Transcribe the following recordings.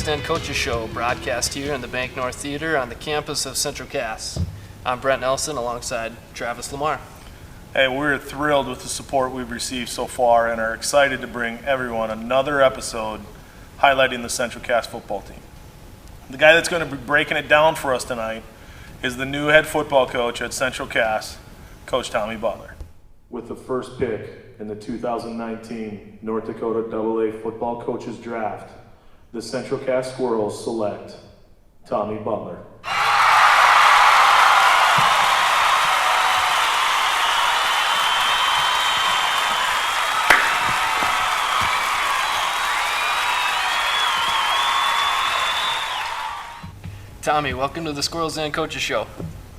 Squirrel's Den Coaches Show, broadcast here in the Bank North Theater on the campus of Central Cass. I'm Brent Nelson alongside Travis Lamar. Hey, we're thrilled with the support we've received so far and are excited to bring everyone another episode highlighting the Central Cass football team. The guy that's going to be breaking it down for us tonight is the new head football coach at Central Cass, Coach Tommy Butler. With the first pick in the 2019 North Dakota AA Football Coaches Draft, the Central Cass Squirrels select Tommy Butler. Tommy, welcome to the Squirrel's Den Coaches Show.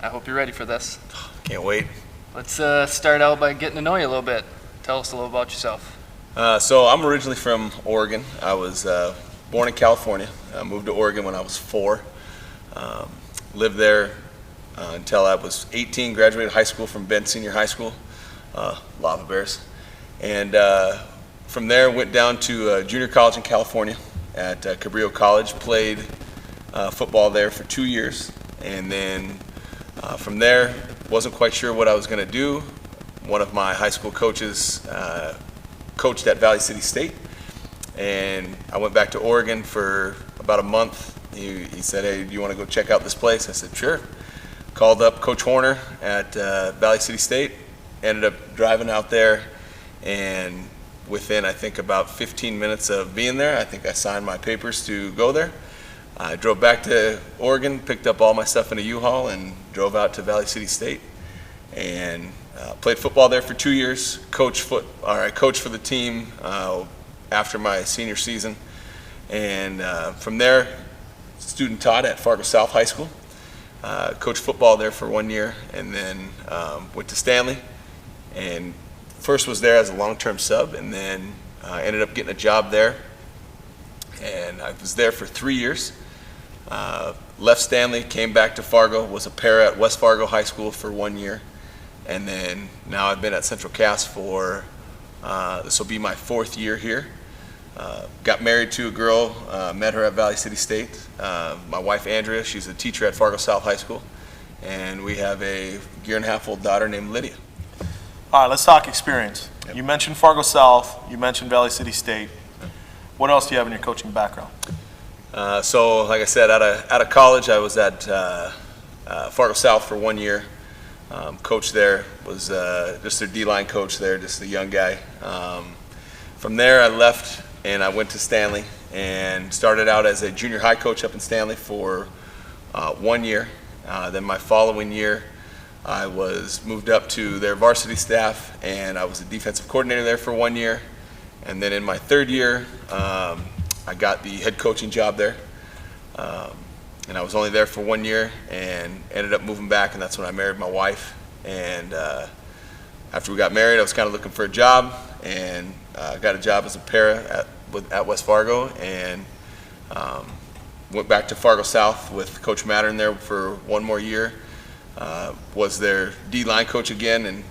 I hope you're ready for this. Can't wait. Let's start out by getting to know you a little bit. Tell us a little about yourself. So I'm originally from Oregon. I was born in California. I moved to Oregon when I was 4. Lived there until I was 18, graduated high school from Bend Senior High School, Lava Bears. And from there went down to junior college in California at Cabrillo College, played football there for 2 years. And then from there, wasn't quite sure what I was going to do. One of my high school coaches coached at Valley City State, and I went back to Oregon for about a month. He said, "Hey, do you want to go check out this place?" I said, "Sure." Called up Coach Horner at Valley City State, ended up driving out there, and within, I think, about 15 minutes of being there, I think I signed my papers to go there. I drove back to Oregon, picked up all my stuff in a U-Haul, and drove out to Valley City State, and played football there for 2 years. Coached for the team after my senior season, and from there, student taught at Fargo South High School. Coached football there for 1 year, and then went to Stanley, and first was there as a long-term sub, and then ended up getting a job there, and I was there for 3 years. Left Stanley, came back to Fargo, was a para at West Fargo High School for 1 year, and then now I've been at Central Cass for, this will be my 4th year here. Got married to a girl, met her at Valley City State. My wife Andrea, she's a teacher at Fargo South High School, and we have a year-and-a-half-old daughter named Lydia. All right, let's talk experience. Yep. You mentioned Fargo South, you mentioned Valley City State. What else do you have in your coaching background? So, like I said, out of college, I was at Fargo South for 1 year. Coach there was just their D-line coach there, just a young guy. From there, I left and I went to Stanley and started out as a junior high coach up in Stanley for 1 year. Then my following year, I was moved up to their varsity staff, and I was a defensive coordinator there for 1 year. And then in my 3rd year, I got the head coaching job there. And I was only there for 1 year and ended up moving back, and that's when I married my wife. And after we got married, I was kind of looking for a job, and got a job as a para at West Fargo, and went back to Fargo South with Coach Mattern there for 1 more year. Was their D-line coach again, and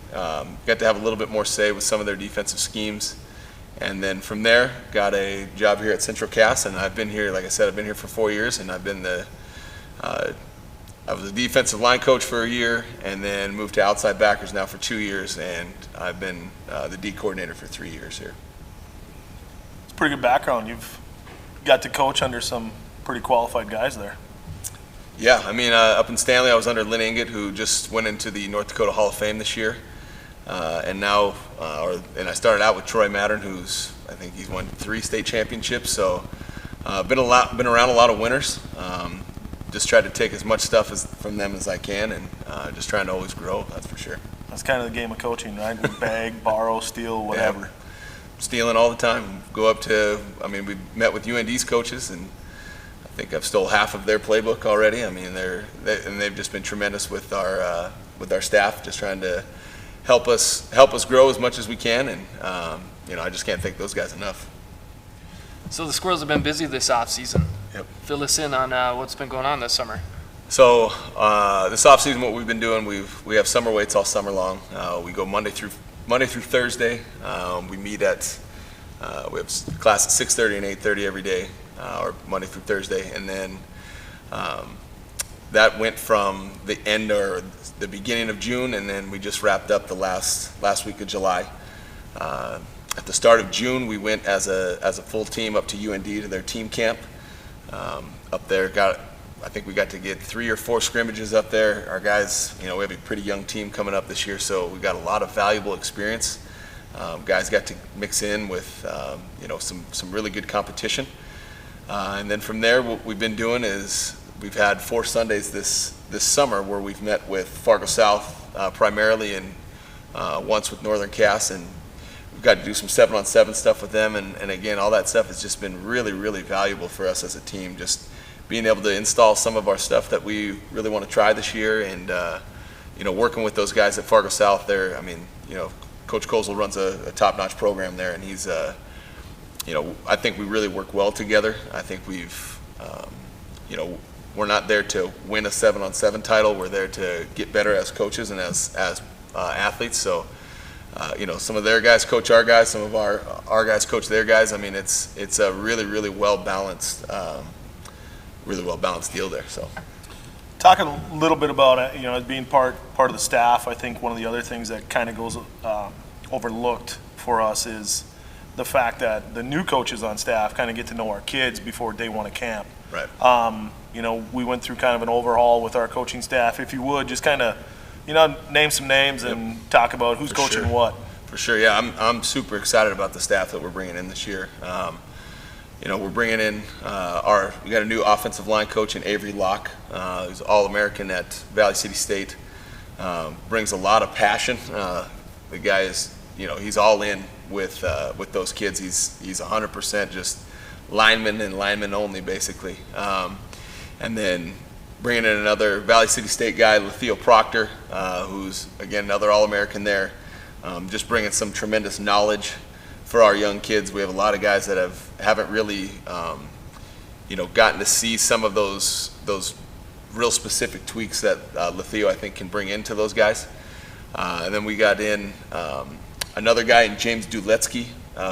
got to have a little bit more say with some of their defensive schemes. And then from there, got a job here at Central Cass, and I've been here, like I said, I've been here for 4 years, and I've been I was a defensive line coach for a year, and then moved to outside backers now for 2 years, and I've been the D coordinator for 3 years here. It's a pretty good background. You've got to coach under some pretty qualified guys there. Yeah, I mean, up in Stanley, I was under Lynn Inget, who just went into the North Dakota Hall of Fame this year. And now, and I started out with Troy Mattern, who's, I think he's won 3 state championships. So, been around a lot of winners. Just tried to take as much stuff from them as I can, and just trying to always grow. That's for sure. That's kind of the game of coaching, right? We bag, borrow, steal, whatever. Yeah, stealing all the time. Go up to, I mean, we met with UND's coaches, and I think I've stole half of their playbook already. I mean, they've just been tremendous with our staff, just trying to help us grow as much as we can, and I just can't thank those guys enough. So the Squirrels have been busy this offseason. Yep. Fill us in on what's been going on this summer. So this offseason, what we've been doing, we have summer weights all summer long. We go Monday through Thursday. We meet at we have class at 6:30 and 8:30 every day. or Monday through Thursday, and then that went from the end or the beginning of June, and then we just wrapped up the last week of July. At the start of June, we went as a full team up to UND to their team camp. Up there, I think we got to get 3 or 4 scrimmages up there. Our guys, we have a pretty young team coming up this year, so we got a lot of valuable experience. Guys got to mix in with some really good competition. And then from there, what we've been doing is we've had 4 Sundays this summer where we've met with Fargo South primarily, and once with Northern Cass, and we've got to do some 7-on-7 stuff with them. And again, all that stuff has just been really, really valuable for us as a team. Just being able to install some of our stuff that we really want to try this year, and working with those guys at Fargo South there. Coach Kozel runs a top-notch program there, and he's I think we really work well together. I think we've we're not there to win a 7-on-7 title. We're there to get better as coaches and as athletes. So, some of their guys coach our guys, some of our guys coach their guys. It's a really, really well balanced deal there. So, Talk a little bit about it, as being part of the staff. I think one of the other things that kind of goes overlooked for us is the fact that the new coaches on staff kind of get to know our kids before day one of camp. Right. We went through kind of an overhaul with our coaching staff. If you would, just kind of, name some names and talk about who's coaching what. For sure, yeah. I'm super excited about the staff that we're bringing in this year. We're bringing in we got a new offensive line coach in Avery Locke, who's All-American at Valley City State. Brings a lot of passion. The guy is, he's all in with those kids. He's 100% just lineman and lineman only, basically. And then bringing in another Valley City State guy, Letheo Proctor, who's, again, another All-American there. Just bringing some tremendous knowledge for our young kids. We have a lot of guys that haven't really, gotten to see some of those real specific tweaks that Letheo, I think, can bring into those guys. And then we got in another guy in James Duletsky,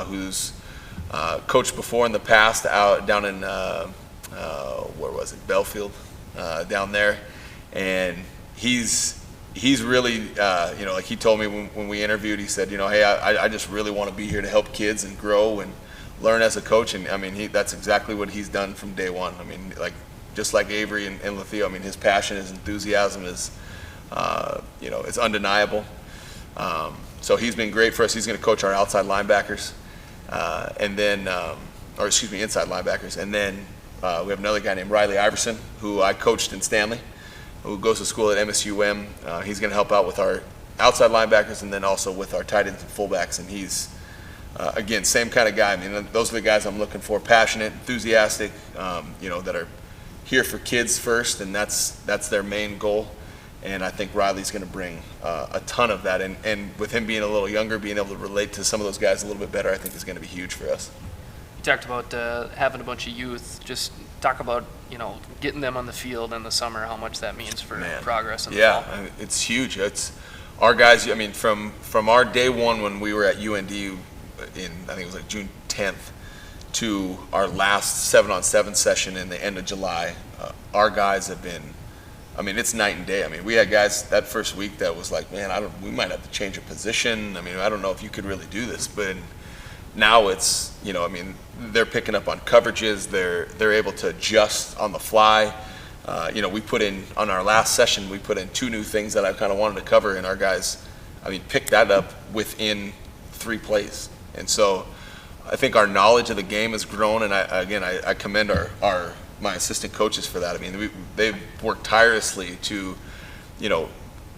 who's coached before in the past down in where was it, Belfield, down there, and he's really, like he told me when we interviewed, he said, hey, I just really want to be here to help kids and grow and learn as a coach. And that's exactly what he's done from day one. Just like Avery and Letheo, his passion, his enthusiasm is, it's undeniable. So he's been great for us. He's going to coach our outside linebackers, inside linebackers. And then we have another guy named Riley Iverson, who I coached in Stanley, who goes to school at MSUM. He's going to help out with our outside linebackers and then also with our tight ends and fullbacks. And he's, again, same kind of guy. Those are the guys I'm looking for: passionate, enthusiastic, that are here for kids first, and that's their main goal. And I think Riley's going to bring a ton of that. And with him being a little younger, being able to relate to some of those guys a little bit better, I think is going to be huge for us. You talked about having a bunch of youth. Just talk about getting them on the field in the summer, how much that means for progress in the fall. Yeah, it's huge. It's our guys. From our day one when we were at UND in, I think it was like June 10th, to our last 7-on-7 session in the end of July, our guys have been, it's night and day. We had guys that first week that was like, man, we might have to change a position. I don't know if you could really do this, but now it's, they're picking up on coverages. They're able to adjust on the fly. We put in, on our last session, we put in 2 new things that I kind of wanted to cover, and our guys, picked that up within 3 plays. And so I think our knowledge of the game has grown, and I commend my assistant coaches for that. They've worked tirelessly to,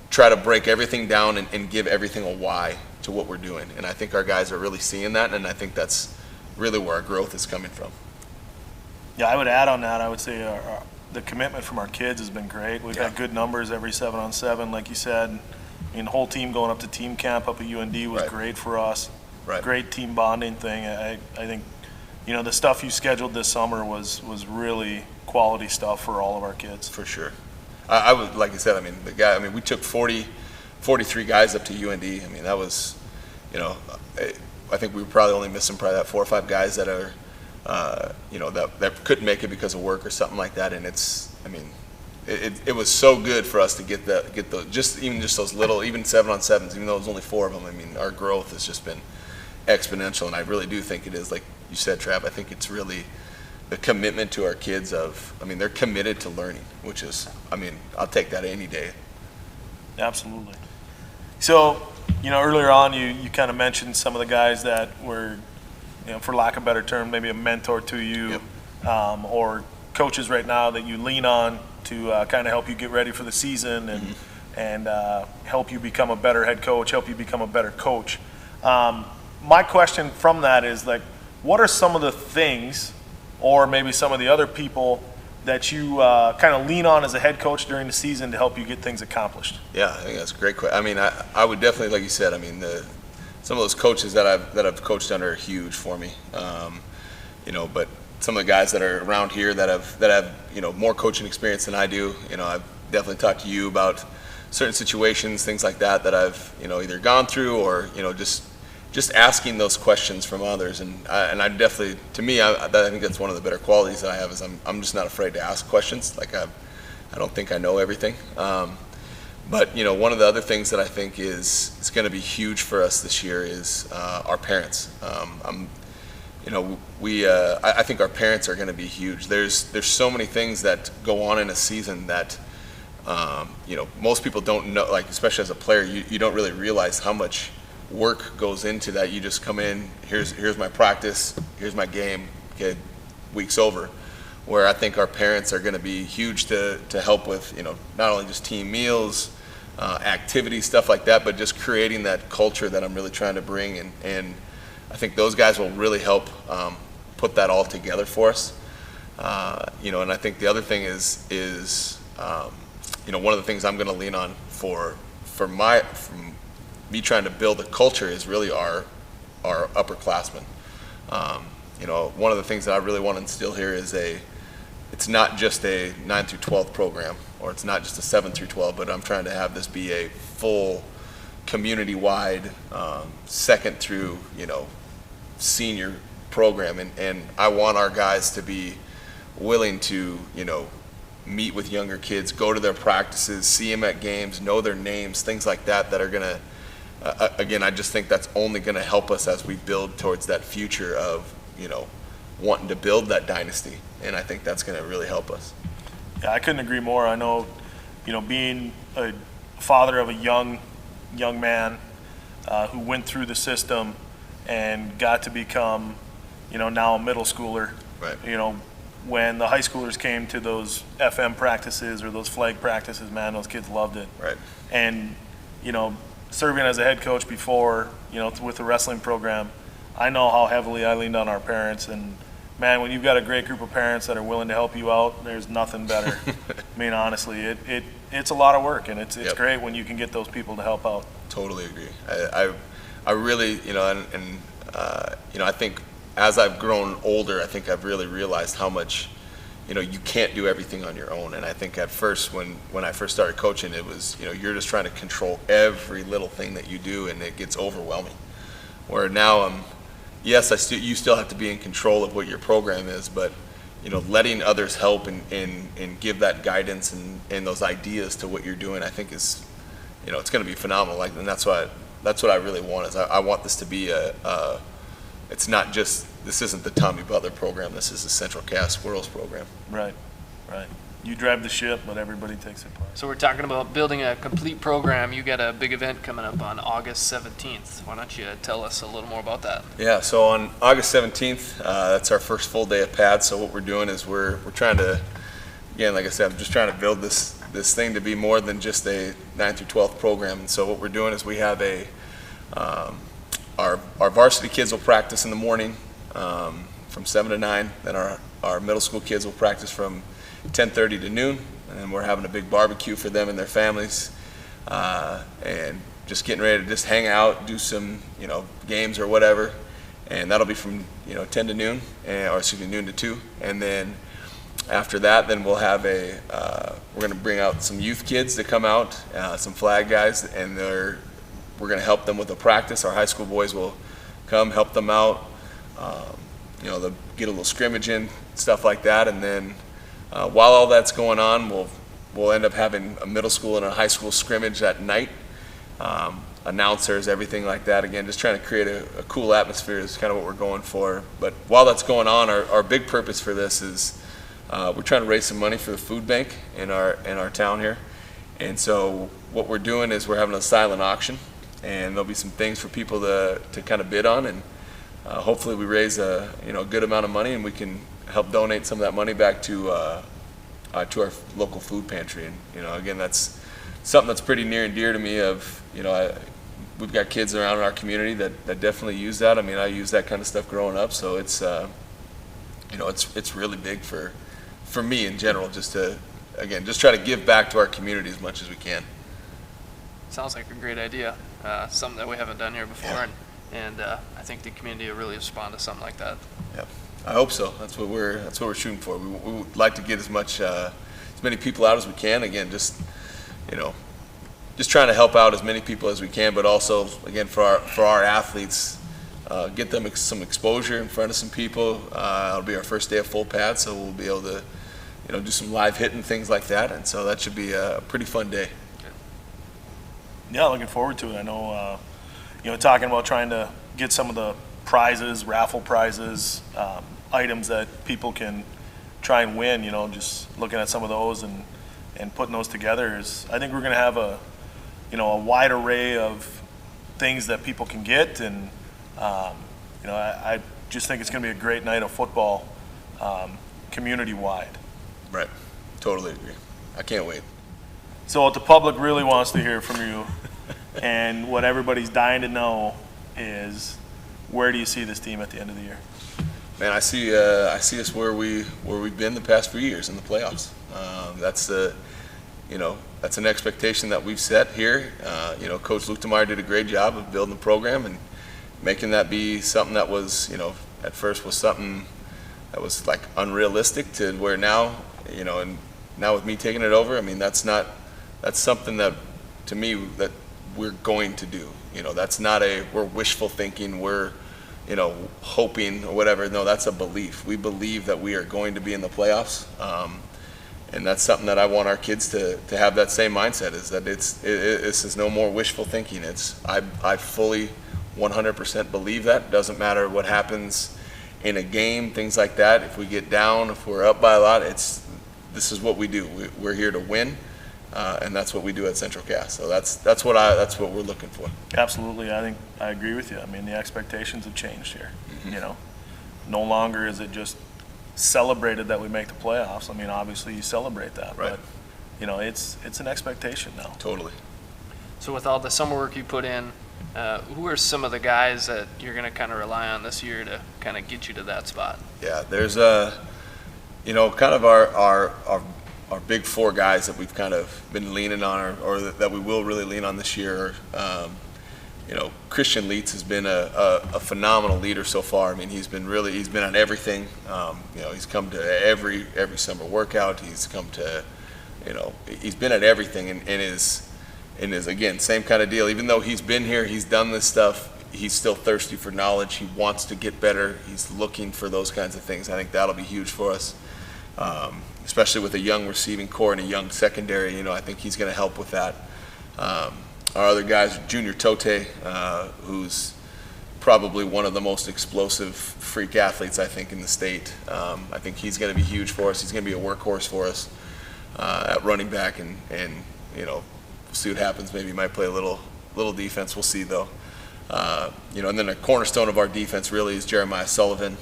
try to break everything down and give everything a why to what we're doing. And I think our guys are really seeing that, and I think that's really where our growth is coming from. Yeah, I would add on that. I would say the commitment from our kids has been great. We've had good numbers every 7-on-7, like you said. The whole team going up to team camp up at UND was great for us. Right. Great team bonding thing. I think, the stuff you scheduled this summer was really quality stuff for all of our kids. For sure. I was, like I said, the guy, we took 43 guys up to UND. That was, I think we were probably only missing that 4 or 5 guys that are that couldn't make it because of work or something like that. And it was so good for us to get those, just those little, even 7-on-7s, even though it was only 4 of them. I mean, our growth has just been exponential, and I really do think it is, like you said, Trav. I think it's really the commitment to our kids they're committed to learning, which is, I'll take that any day. Absolutely. So, earlier on, you kind of mentioned some of the guys that were, for lack of a better term, maybe a mentor to you, Yep. Or coaches right now that you lean on to kind of help you get ready for the season and help you become a better head coach, help you become a better coach. My question from that is, like, what are some of the things, or maybe some of the other people that you kind of lean on as a head coach during the season to help you get things accomplished? Yeah, I think that's a great question. I would definitely, like you said, some of those coaches that I've coached under are huge for me. But some of the guys that are around here that have more coaching experience than I do, I've definitely talked to you about certain situations, things like that I've either gone through or just asking those questions from others. And I definitely, to me, I think that's one of the better qualities that I have is I'm just not afraid to ask questions. Like I don't think I know everything. But one of the other things that I think is going to be huge for us this year is our parents. I think our parents are going to be huge. There's so many things that go on in a season that most people don't know. Like, especially as a player, you don't really realize how much work goes into that. You just come in, here's my practice, here's my game, okay, week's over. Where I think our parents are going to be huge to help with, not only just team meals, activities, stuff like that, but just creating that culture that I'm really trying to bring. And I think those guys will really help put that all together for us. And I think the other thing is one of the things I'm going to lean on from me trying to build a culture is really our upperclassmen. One of the things that I really want to instill here is it's not just a 9 through 12 program, or it's not just a 7 through 12, but I'm trying to have this be a full community-wide 2nd through senior program, and I want our guys to be willing to meet with younger kids, go to their practices, see them at games, know their names, things like that are going to again, I just think that's only going to help us as we build towards that future of wanting to build that dynasty, and I think that's going to really help us. Yeah, I couldn't agree more. I know, being a father of a young man who went through the system and got to become, now a middle schooler. Right. When the high schoolers came to those FM practices or those flag practices, man, those kids loved it. Right. And, serving as a head coach before, with the wrestling program, I know how heavily I leaned on our parents. And, man, when you've got a great group of parents that are willing to help you out, there's nothing better. honestly, it's a lot of work, and it's Yep. great when you can get those people to help out. Totally agree. I really, I think as I've grown older, I think I've really realized how much, you can't do everything on your own. And I think at first, when I first started coaching, it was, you're just trying to control every little thing that you do, and it gets overwhelming. Where now yes, you still have to be in control of what your program is, but letting others help and give that guidance and those ideas to what you're doing, I think is, it's going to be phenomenal. And that's what I really want is I want this to be it's not just, this isn't the Tommy Butler program, this is the Central Cass Squirrels program. Right. You drive the ship, but everybody takes their part. So we're talking about building a complete program. You got a big event coming up on August 17th. Why don't you tell us a little more about that? Yeah, so on August 17th, that's our first full day of pads. So what we're doing is we're trying to, again, like I said, I'm just trying to build this thing to be more than just a 9 through 12 program. And so what we're doing is we have our varsity kids will practice in the morning from 7 to 9. Then our middle school kids will practice from 10:30 to noon, and then we're having a big barbecue for them and their families, and just getting ready to just hang out, do some games or whatever, and that'll be from 10 to noon, noon to 2, and then after that, then we'll have we're going to bring out some youth kids to come out, some flag guys, and we're going to help them with a practice. Our high school boys will come help them out. they'll get a little scrimmage in, stuff like that, and then while all that's going on, we'll end up having a middle school and a high school scrimmage at night. Announcers, everything like that. Again, just trying to create a cool atmosphere is kind of what we're going for. But while that's going on, our big purpose for this is we're trying to raise some money for the food bank in our town here. And so what we're doing is we're having a silent auction, and there'll be some things for people to kind of bid on, and hopefully we raise a good amount of money, and we can help donate some of that money back to our local food pantry. And again, that's something that's pretty near and dear to me. We've got kids around in our community that definitely use that. I mean, I use that kind of stuff growing up, so it's it's really big for me in general, just to try to give back to our community as much as we can. Sounds like a great idea. Something that we haven't done here before, Yeah. and I think the community will really respond to something like that. Yeah, I hope so. That's what we're shooting for. We would like to get as many people out as we can. Again, just trying to help out as many people as we can, but also again for our athletes, get them some exposure in front of some people. It'll be our first day of full pad, so we'll be able to do some live hitting, things like that, and so that should be a pretty fun day. Yeah, looking forward to it. I know, talking about trying to get some of the prizes, raffle prizes, items that people can try and win, just looking at some of those and putting those together is, I think we're going to have a wide array of things that people can get. And, I just think it's going to be a great night of football, community-wide. Right. Totally agree. I can't wait. So what the public really wants to hear from you and what everybody's dying to know is, where do you see this team at the end of the year? Man, I see us where we've been the past few years in the playoffs. That's an expectation that we've set here. Coach Luke DeMeyer did a great job of building the program and making that be something that was, at first was something that was like unrealistic to where now, and now with me taking it over, I mean, that's something that, to me, that we're going to do. That's not we're wishful thinking, we're, hoping or whatever. No, that's a belief. We believe that we are going to be in the playoffs. And that's something that I want our kids to have that same mindset, is that this is no more wishful thinking. I fully 100% believe that. It doesn't matter what happens in a game, things like that. If we get down, if we're up by a lot, this is what we do. We're here to win, and that's what we do at Central Cass. So that's what we're looking for. Absolutely. I think I agree with you. I mean, the expectations have changed here. Mm-hmm. No longer is it just celebrated that we make the playoffs. I mean, obviously you celebrate that, right. But it's an expectation now. Totally. So with all the summer work you put in, who are some of the guys that you're going to kind of rely on this year to kind of get you to that spot? Yeah, there's kind of our big four guys that we've kind of been leaning on, or that we will really lean on this year. Christian Leitz has been a phenomenal leader so far. I mean, he's been on everything. He's come to every summer workout. He's come to, he's been at everything, and is again, same kind of deal. Even though he's been here, he's done this stuff, he's still thirsty for knowledge. He wants to get better. He's looking for those kinds of things. I think that'll be huge for us, especially with a young receiving core and a young secondary. I think he's going to help with that. Our other guys, Junior Tote, who's probably one of the most explosive freak athletes, I think, in the state. I think he's going to be huge for us. He's going to be a workhorse for us at running back, and we'll see what happens. Maybe he might play a little defense. We'll see, though. And then a cornerstone of our defense really is Jeremiah Sullivan.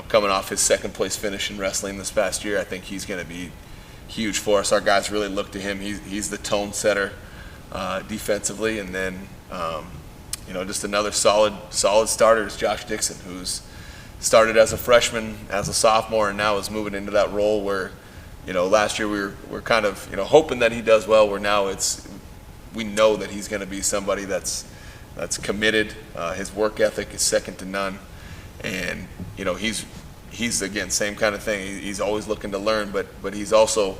Coming off his second place finish in wrestling this past year, I think he's going to be huge for us. Our guys really look to him. He's the tone setter defensively, and then just another solid starter is Josh Dixon, who's started as a freshman, as a sophomore, and now is moving into that role where, last year we're kind of hoping that he does well. Where now we know that he's going to be somebody that's committed. His work ethic is second to none, and he's again same kind of thing. He's always looking to learn, but he's also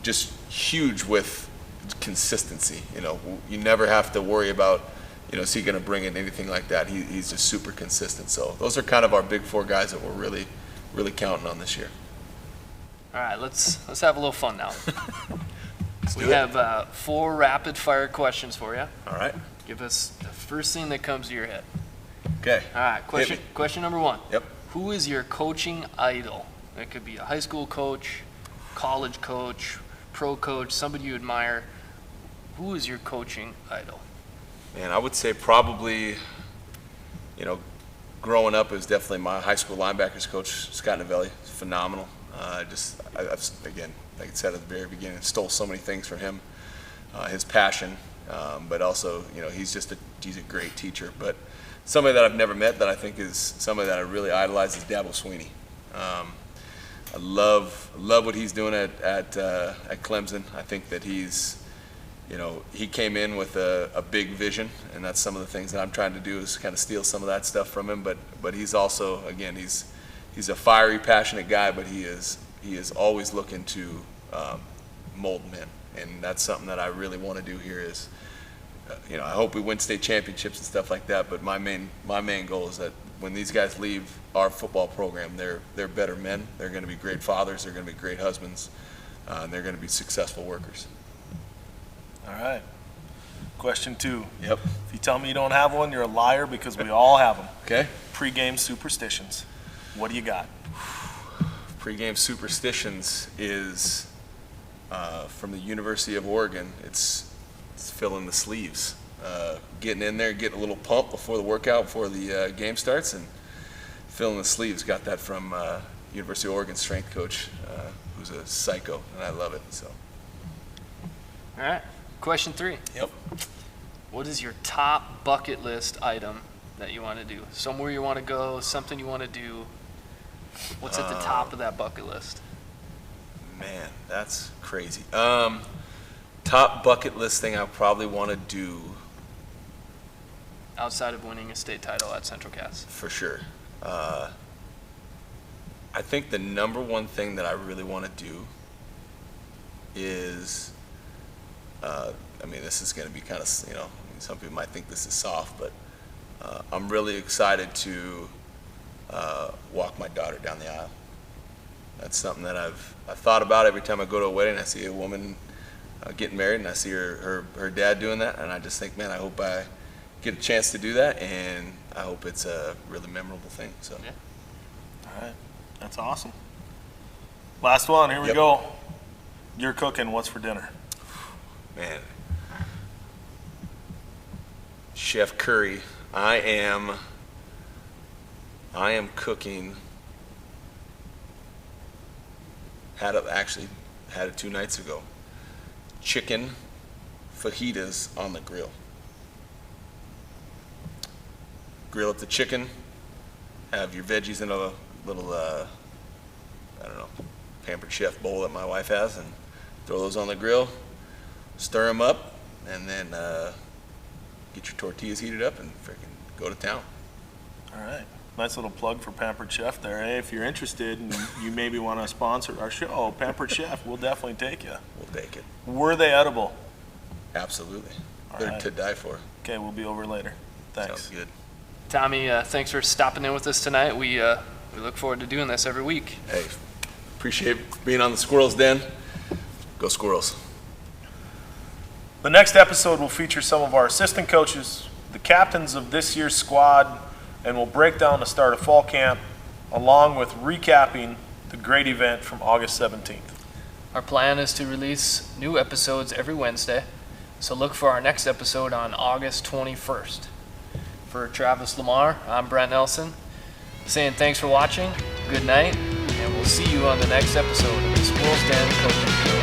just huge with consistency. You never have to worry about is he going to bring in anything like that? He's just super consistent. So those are kind of our big four guys that we're really, really counting on this year. All right, let's have a little fun now. We do it. have 4 rapid-fire questions for you. All right. Give us the first thing that comes to your head. Okay. All right, Hit me. question number 1. Yep. Who is your coaching idol? It could be a high school coach, college coach, pro coach, somebody you admire. Who is your coaching idol? Man, I would say probably, growing up, it was definitely my high school linebackers coach, Scott Novelli. Phenomenal. I've, again, like I said at the very beginning, stole so many things from him. His passion, but also, he's a great teacher. But somebody that I've never met that I think is somebody that I really idolize is Dabo Sweeney. I love what he's doing at Clemson. I think that he's, he came in with a big vision, and that's some of the things that I'm trying to do is kind of steal some of that stuff from him. But he's also, again, he's a fiery, passionate guy, but he is always looking to mold men, and that's something that I really want to do here. Is I hope we win state championships and stuff like that. But my main goal is that when these guys leave our football program, they're better men. They're going to be great fathers. They're going to be great husbands. And they're going to be successful workers. All right. Question 2. Yep. If you tell me you don't have one, you're a liar because we all have them. Okay. Pre-game superstitions. What do you got? Pre-game superstitions is from the University of Oregon. It's filling the sleeves, getting in there, getting a little pump before the workout, before the game starts, and filling the sleeves. Got that from University of Oregon strength coach, who's a psycho, and I love it. So. All right, question 3. Yep. What is your top bucket list item that you want to do? Somewhere you want to go, something you want to do. What's at the top of that bucket list? Man, that's crazy. Top bucket list thing I probably want to do. Outside of winning a state title at Central Cass. For sure. I think the number one thing that I really want to do is, this is going to be kind of, some people might think this is soft, but I'm really excited to walk my daughter down the aisle. That's something that I've thought about every time I go to a wedding. I see a woman getting married, and I see her dad doing that, and I just think, man, I hope I get a chance to do that, and I hope it's a really memorable thing. So. Yeah. All right. That's awesome. Last one. Here we go. You're cooking. What's for dinner? Man. Chef Curry, I am cooking. Had it 2 nights ago. Chicken fajitas on the grill. Grill up the chicken. Have your veggies in a little, Pampered Chef bowl that my wife has, and throw those on the grill. Stir them up, and then get your tortillas heated up and freaking go to town. All right. Nice little plug for Pampered Chef there. Hey, if you're interested and you maybe want to sponsor our show, Pampered Chef, we'll definitely take you. We'll take it. Were they edible? Absolutely. All They're right. to die for. Okay, we'll be over later. Thanks. Sounds good. Tommy, thanks for stopping in with us tonight. We look forward to doing this every week. Hey, appreciate being on the Squirrel's Den. Go Squirrels. The next episode will feature some of our assistant coaches, the captains of this year's squad, and we'll break down the start of fall camp, along with recapping the great event from August 17th. Our plan is to release new episodes every Wednesday, so look for our next episode on August 21st. For Travis Lamar, I'm Brent Nelson, saying thanks for watching, good night, and we'll see you on the next episode of the Squirrel's Den Coaching Show.